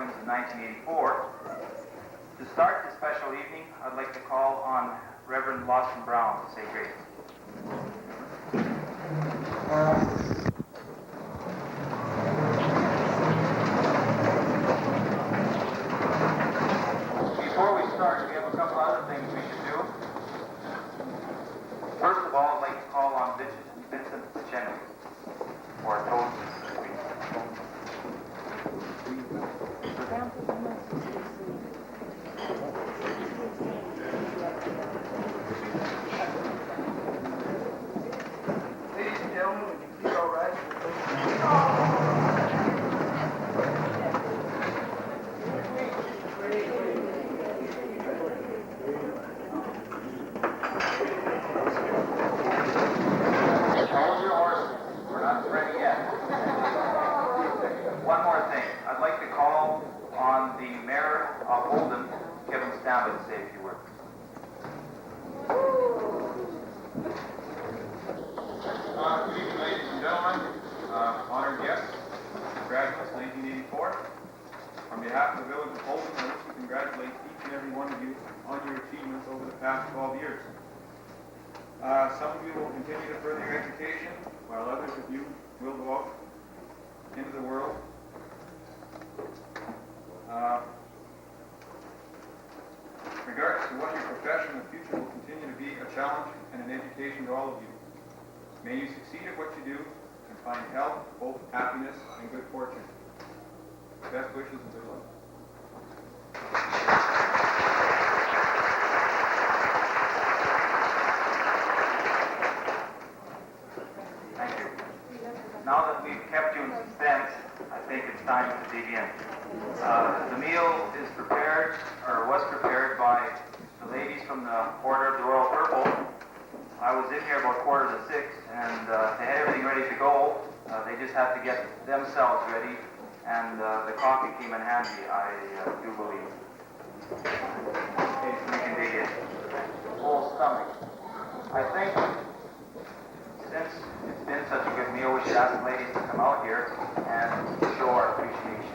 graduates of 1984. To start this special evening, I'd like to call on Reverend Lawson Brown to say grace. Before we start, we have a couple other things we should do. First of all, I'd like to call on Vincent Cheney for a toast. Ladies and gentlemen, would you please all rise for the toast? Hold your horses. We're not ready yet. One more thing. I'd like to call on the Mayor of Holden, Kevin Stanley, to say a few words. Good evening, ladies and gentlemen, honored guests, graduates 1984. On behalf of the Village of Holden, I wish to congratulate each and every one of you on your achievements over the past 12 years. Some of you will continue to further your education, while others of you will go out into the world. Regards to what your profession in the future will continue to be a challenge and an education to all of you. May you succeed at what you do and find health, hope, happiness, and good fortune. Best wishes and good luck. Thank you. Now that we've kept you in suspense, I think it's time to dig in. The meal is prepared, or was prepared by the ladies from the Order of the Royal Purple. I was in here about 5:45, and they had everything ready to go. They just had to get themselves ready, and the coffee came in handy, I do believe. Okay, so we can dig in. Full stomach. I think since it's been such a good meal, we should ask the ladies to come out here and show our appreciation.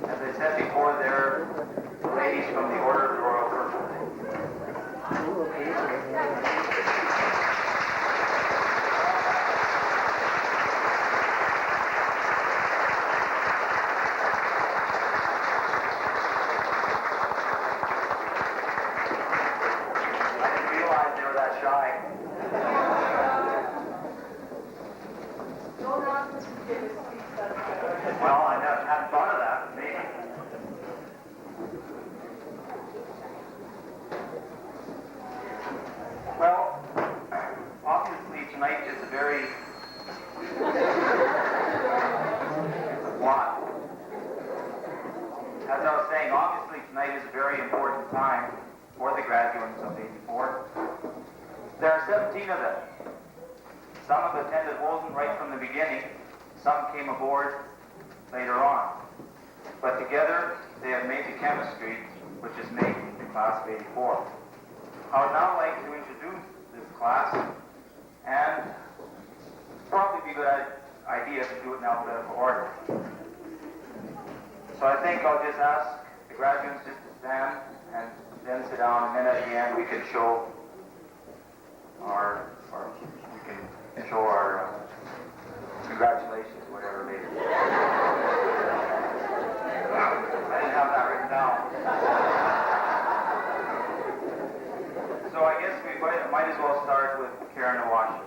As I said before, they're the ladies from the Order of the Royal Purple. I didn't realize they were that shy. Well, I hadn't thought of that. Maybe. Well, obviously tonight is a very what? As I was saying, obviously tonight is a very important time for the graduates of 84. There are 17 of them. Some have attended Holden right from the beginning. Some came aboard later on. But together, they have made the chemistry, which is making the class of 84. I would now like to introduce this class, and it's probably be a good idea to do it in alphabetical order. So I think I'll just ask the graduates just to stand and then sit down, and then at the end we can show our congratulations, whatever later. I didn't have that written down. So I guess we might as well start with Karen Awashi.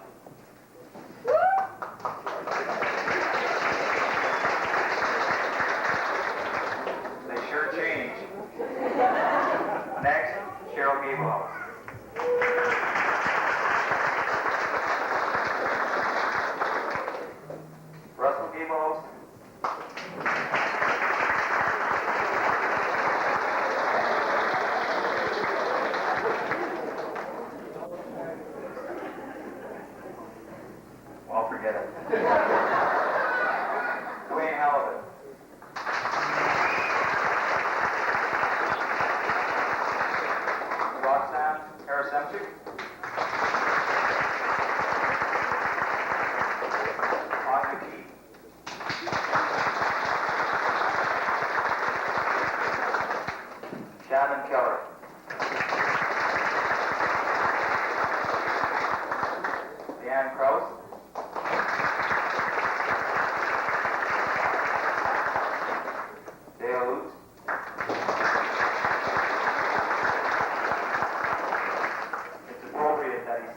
They sure change. Next, Cheryl Gablehouse. Russell Gablehouse. Well, forget it. Dwayne Halibut. Roxanne Harasemchik.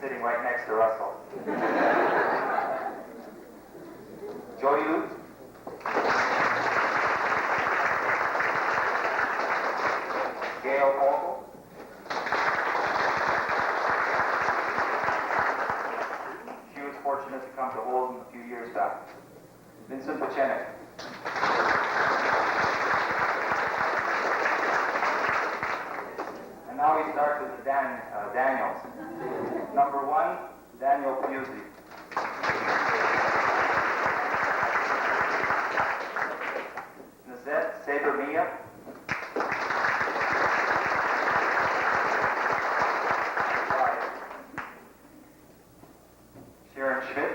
sitting right next to Russell. Jody Lute. Gail Colville. She was fortunate to come to Holden a few years back. Vincent Pachenik. And now we start with the Daniels. Number 1, Daniel Pusey. Nazette Sabermia. Sharon Schmidt.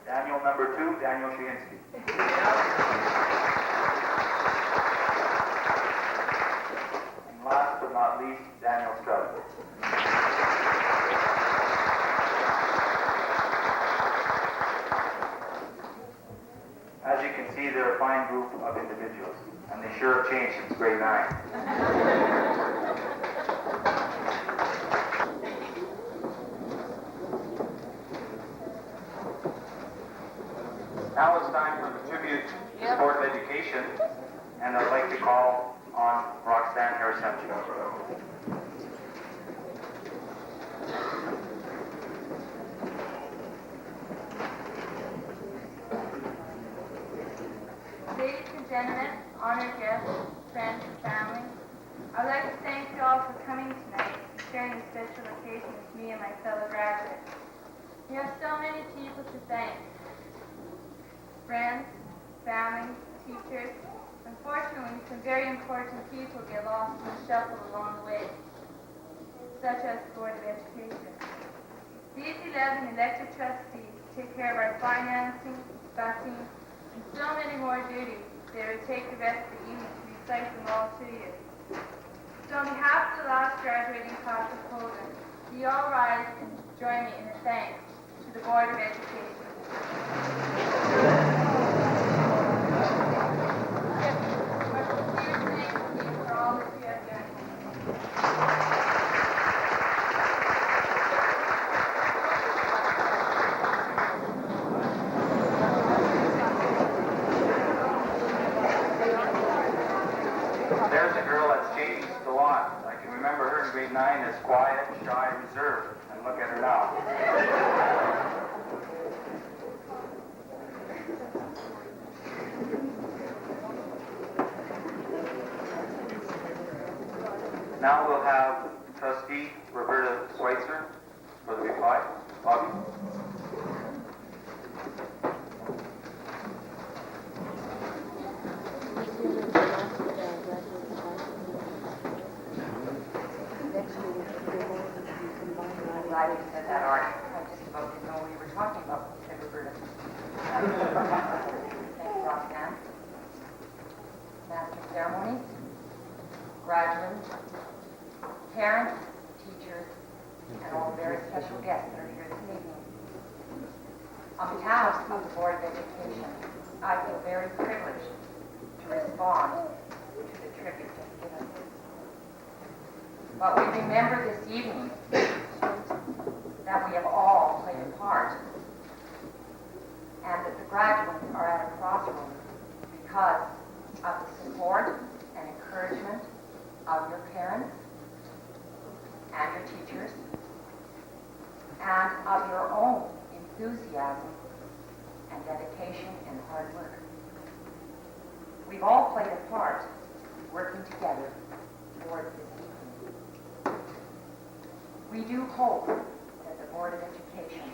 Daniel number 2, Daniel Shinsky. And last but not least, Daniel Stroud. As you can see, they're a fine group of individuals, and they sure have changed since grade 9. Now it's time for the tribute to sport and education, and I'd like to call on Roxanne Harasemchuk. Ladies and gentlemen, honored guests, friends and family, I'd like to thank you all for coming tonight and sharing this special occasion with me and my fellow graduates. We have so many people to thank. Friends, family, teachers. Unfortunately, some very important people get lost in the shuffle along the way, such as the Board of Education. These 11 elected trustees take care of our financing, busing, and so many more duties. They would take the rest of the evening to recite them all to you. So on behalf of the last graduating class of Holden, will you all rise and join me in a thanks to the Board of Education. There's a girl that's changed a lot. I can remember her in grade 9 as quiet, shy, reserved, and look at her now. Now we'll have trustee Roberta Schweitzer for the reply. Bobby. Glad you said that, Art. I just about didn't know what you were talking about when you said Roberta. Thanks, Roxanne. Master of Ceremonies, graduates, parents, teachers, and all the very special guests that are here this evening. On behalf of the Board of Education, I feel very privileged to respond to the tribute just given. But we remember this evening that we have all played a part, and that the graduates are at a crossroads because of the support and encouragement of your parents and your teachers, and of your own enthusiasm and dedication and hard work. We've all played a part working together towards this evening. We do hope that the Board of Education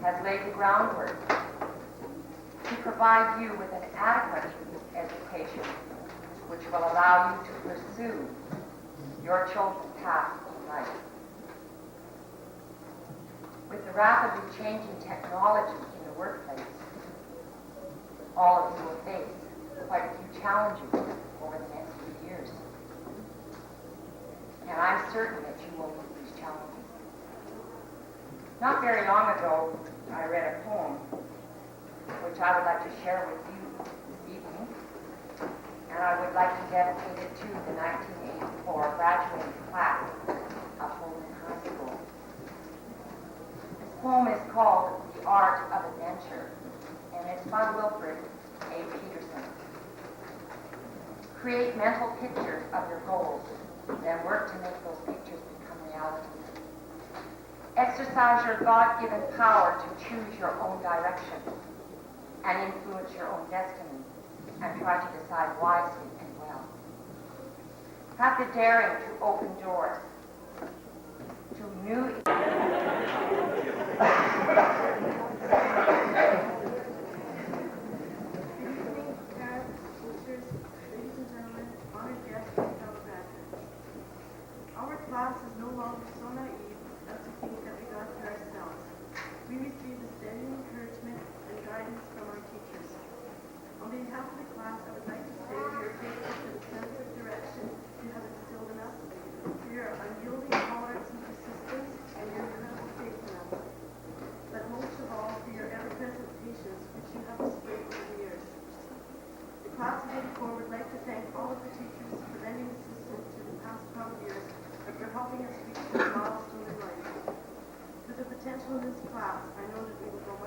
has laid the groundwork to provide you with an adequate education which will allow you to pursue your chosen path in life. With the rapidly changing technology in the workplace, all of you will face quite a few challenges over the next few years. And I'm certain that you will meet these challenges. Not very long ago, I read a poem which I would like to share with you this evening, and I would like to dedicate it to the 19 create mental pictures of your goals, then work to make those pictures become reality. Exercise your God-given power to choose your own direction and influence your own destiny, and try to decide wisely and well. Have the daring to open doors to new... Our class is no longer so naive as to think that we got it ourselves. We receive the steady encouragement and guidance from our teachers. On behalf of the class, I would like to say we are grateful for the sense of direction you have instilled in us, for your unyielding tolerance and persistence, and your incredible faith in us. But most of all, for your ever-present patience, which you have displayed over the years. The class of 84 would like to thank all of the teachers for lending assistance through the past 12 years and for helping us reach this milestone in life. With the potential in this class, I know that we will go